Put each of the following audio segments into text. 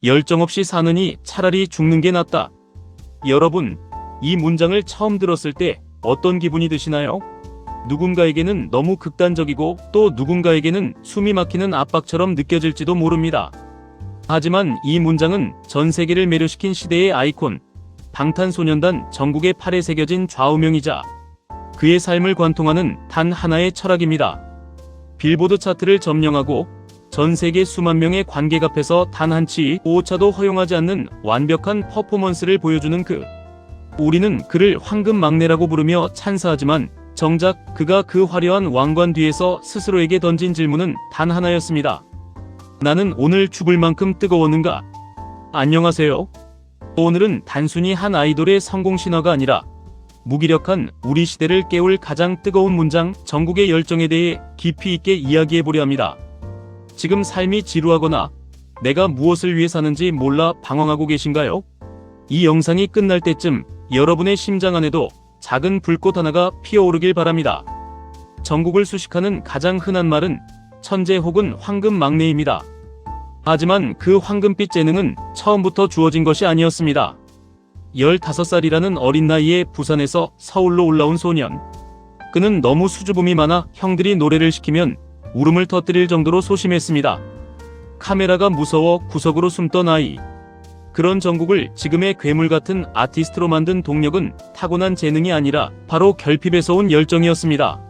열정 없이 사느니 차라리 죽는 게 낫다. 여러분, 이 문장을 처음 들었을 때 어떤 기분이 드시나요? 누군가에게는 너무 극단적이고 또 누군가에게는 숨이 막히는 압박처럼 느껴질지도 모릅니다. 하지만 이 문장은 전 세계를 매료시킨 시대의 아이콘, 방탄소년단 정국의 팔에 새겨진 좌우명이자 그의 삶을 관통하는 단 하나의 철학입니다. 빌보드 차트를 점령하고 전 세계 수만 명의 관객 앞에서 단 한 치 오차도 허용하지 않는 완벽한 퍼포먼스를 보여주는 그. 우리는 그를 황금 막내라고 부르며 찬사하지만 정작 그가 그 화려한 왕관 뒤에서 스스로에게 던진 질문은 단 하나였습니다. 나는 오늘 죽을 만큼 뜨거웠는가? 안녕하세요. 오늘은 단순히 한 아이돌의 성공 신화가 아니라 무기력한 우리 시대를 깨울 가장 뜨거운 문장, 정국의 열정에 대해 깊이 있게 이야기해보려 합니다. 지금 삶이 지루하거나 내가 무엇을 위해 사는지 몰라 방황하고 계신가요? 이 영상이 끝날 때쯤 여러분의 심장 안에도 작은 불꽃 하나가 피어오르길 바랍니다. 정국을 수식하는 가장 흔한 말은 천재 혹은 황금 막내입니다. 하지만 그 황금빛 재능은 처음부터 주어진 것이 아니었습니다. 15살이라는 어린 나이에 부산에서 서울로 올라온 소년. 그는 너무 수줍음이 많아 형들이 노래를 시키면 울음을 터뜨릴 정도로 소심했습니다. 카메라가 무서워 구석으로 숨던 아이. 그런 정국을 지금의 괴물 같은 아티스트로 만든 동력은 타고난 재능이 아니라 바로 결핍에서 온 열정이었습니다.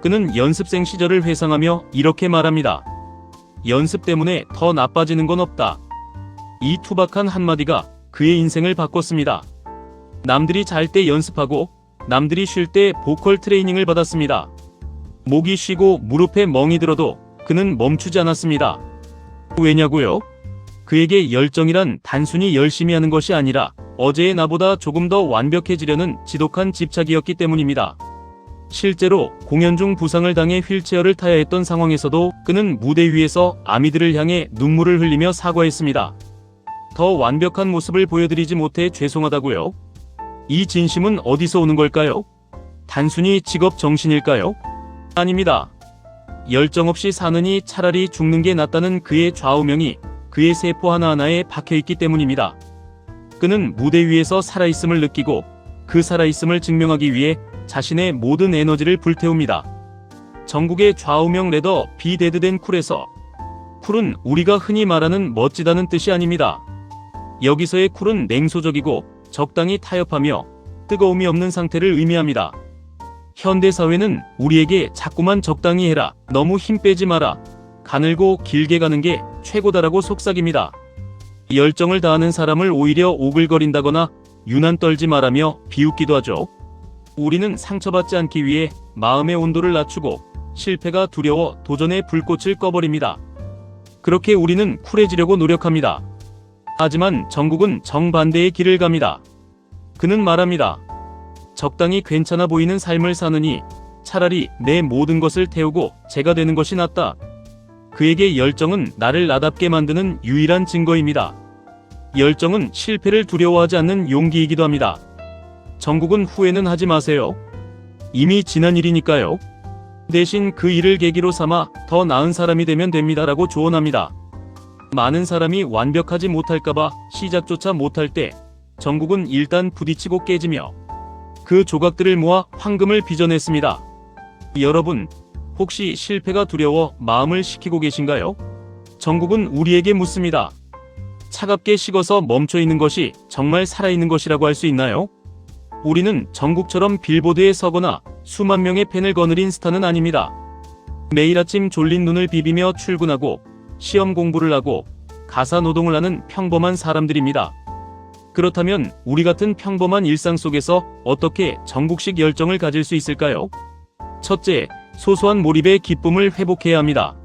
그는 연습생 시절을 회상하며 이렇게 말합니다. 연습 때문에 더 나빠지는 건 없다. 이 투박한 한마디가 그의 인생을 바꿨습니다. 남들이 잘 때 연습하고 남들이 쉴 때 보컬 트레이닝을 받았습니다. 목이 쉬고 무릎에 멍이 들어도 그는 멈추지 않았습니다. 왜냐고요? 그에게 열정이란 단순히 열심히 하는 것이 아니라 어제의 나보다 조금 더 완벽해지려는 지독한 집착이었기 때문입니다. 실제로 공연 중 부상을 당해 휠체어를 타야 했던 상황에서도 그는 무대 위에서 아미들을 향해 눈물을 흘리며 사과했습니다. 더 완벽한 모습을 보여드리지 못해 죄송하다고요? 이 진심은 어디서 오는 걸까요? 단순히 직업 정신일까요? 아닙니다. 열정 없이 사느니 차라리 죽는 게 낫다는 그의 좌우명이 그의 세포 하나하나에 박혀있기 때문입니다. 그는 무대 위에서 살아있음을 느끼고 그 살아있음을 증명하기 위해 자신의 모든 에너지를 불태웁니다. 정국의 좌우명 레더 비 데드 댄 쿨에서 쿨은 우리가 흔히 말하는 멋지다는 뜻이 아닙니다. 여기서의 쿨은 냉소적이고 적당히 타협하며 뜨거움이 없는 상태를 의미합니다. 현대사회는 우리에게 자꾸만 적당히 해라, 너무 힘 빼지 마라, 가늘고 길게 가는 게 최고다라고 속삭입니다. 열정을 다하는 사람을 오히려 오글거린다거나 유난 떨지 말라며 비웃기도 하죠. 우리는 상처받지 않기 위해 마음의 온도를 낮추고 실패가 두려워 도전의 불꽃을 꺼버립니다. 그렇게 우리는 쿨해지려고 노력합니다. 하지만 정국은 정반대의 길을 갑니다. 그는 말합니다. 적당히 괜찮아 보이는 삶을 사느니 차라리 내 모든 것을 태우고 제가 되는 것이 낫다. 그에게 열정은 나를 나답게 만드는 유일한 증거입니다. 열정은 실패를 두려워하지 않는 용기이기도 합니다. 정국은 후회는 하지 마세요. 이미 지난 일이니까요. 대신 그 일을 계기로 삼아 더 나은 사람이 되면 됩니다라고 조언합니다. 많은 사람이 완벽하지 못할까봐 시작조차 못할 때 정국은 일단 부딪히고 깨지며 그 조각들을 모아 황금을 빚어냈습니다. 여러분, 혹시 실패가 두려워 마음을 식히고 계신가요? 정국은 우리에게 묻습니다. 차갑게 식어서 멈춰있는 것이 정말 살아있는 것이라고 할 수 있나요? 우리는 정국처럼 빌보드에 서거나 수만 명의 팬을 거느린 스타는 아닙니다. 매일 아침 졸린 눈을 비비며 출근하고 시험 공부를 하고 가사 노동을 하는 평범한 사람들입니다. 그렇다면 우리 같은 평범한 일상 속에서 어떻게 정국식 열정을 가질 수 있을까요? 첫째, 소소한 몰입의 기쁨을 회복해야 합니다.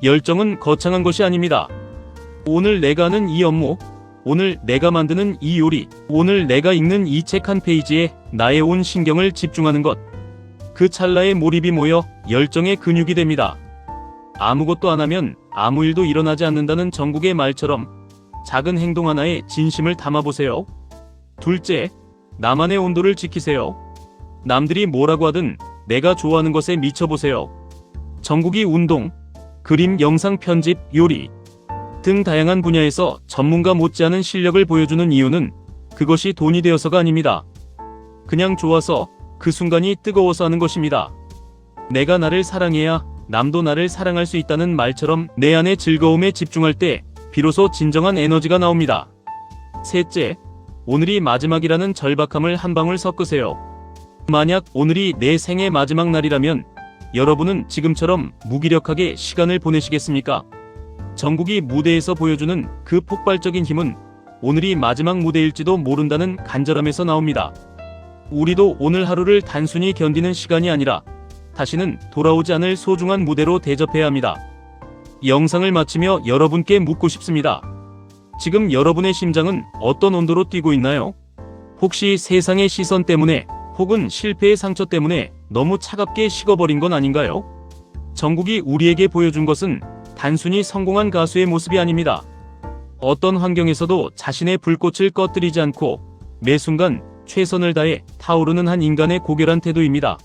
열정은 거창한 것이 아닙니다. 오늘 내가 하는 이 업무, 오늘 내가 만드는 이 요리, 오늘 내가 읽는 이 책 한 페이지에 나의 온 신경을 집중하는 것. 그 찰나의 몰입이 모여 열정의 근육이 됩니다. 아무것도 안 하면 아무 일도 일어나지 않는다는 정국의 말처럼 작은 행동 하나에 진심을 담아보세요. 둘째, 나만의 온도를 지키세요. 남들이 뭐라고 하든 내가 좋아하는 것에 미쳐보세요. 정국이 운동, 그림, 영상 편집, 요리. 등 다양한 분야에서 전문가 못지않은 실력을 보여주는 이유는 그것이 돈이 되어서가 아닙니다. 그냥 좋아서, 그 순간이 뜨거워서 하는 것입니다. 내가 나를 사랑해야 남도 나를 사랑할 수 있다는 말처럼 내 안의 즐거움에 집중할 때 비로소 진정한 에너지가 나옵니다. 셋째, 오늘이 마지막이라는 절박함을 한 방울 섞으세요. 만약 오늘이 내 생의 마지막 날이라면 여러분은 지금처럼 무기력하게 시간을 보내시겠습니까? 정국이 무대에서 보여주는 그 폭발적인 힘은 오늘이 마지막 무대일지도 모른다는 간절함에서 나옵니다. 우리도 오늘 하루를 단순히 견디는 시간이 아니라 다시는 돌아오지 않을 소중한 무대로 대접해야 합니다. 영상을 마치며 여러분께 묻고 싶습니다. 지금 여러분의 심장은 어떤 온도로 뛰고 있나요? 혹시 세상의 시선 때문에 혹은 실패의 상처 때문에 너무 차갑게 식어버린 건 아닌가요? 정국이 우리에게 보여준 것은 단순히 성공한 가수의 모습이 아닙니다. 어떤 환경에서도 자신의 불꽃을 꺼뜨리지 않고 매 순간 최선을 다해 타오르는 한 인간의 고결한 태도입니다.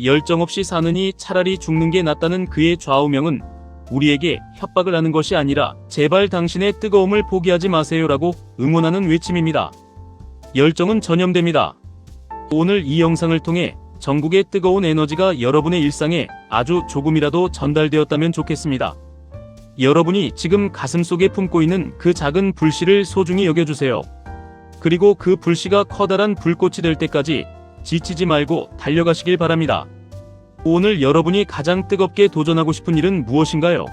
열정 없이 사느니 차라리 죽는 게 낫다는 그의 좌우명은 우리에게 협박을 하는 것이 아니라 제발 당신의 뜨거움을 포기하지 마세요라고 응원하는 외침입니다. 열정은 전염됩니다. 오늘 이 영상을 통해 정국의 뜨거운 에너지가 여러분의 일상에 아주 조금이라도 전달되었다면 좋겠습니다. 여러분이 지금 가슴속에 품고 있는 그 작은 불씨를 소중히 여겨주세요. 그리고 그 불씨가 커다란 불꽃이 될 때까지 지치지 말고 달려가시길 바랍니다. 오늘 여러분이 가장 뜨겁게 도전하고 싶은 일은 무엇인가요?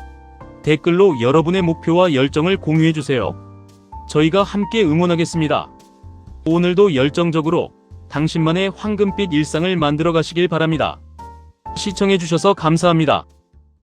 댓글로 여러분의 목표와 열정을 공유해주세요. 저희가 함께 응원하겠습니다. 오늘도 열정적으로 당신만의 황금빛 일상을 만들어 가시길 바랍니다. 시청해주셔서 감사합니다.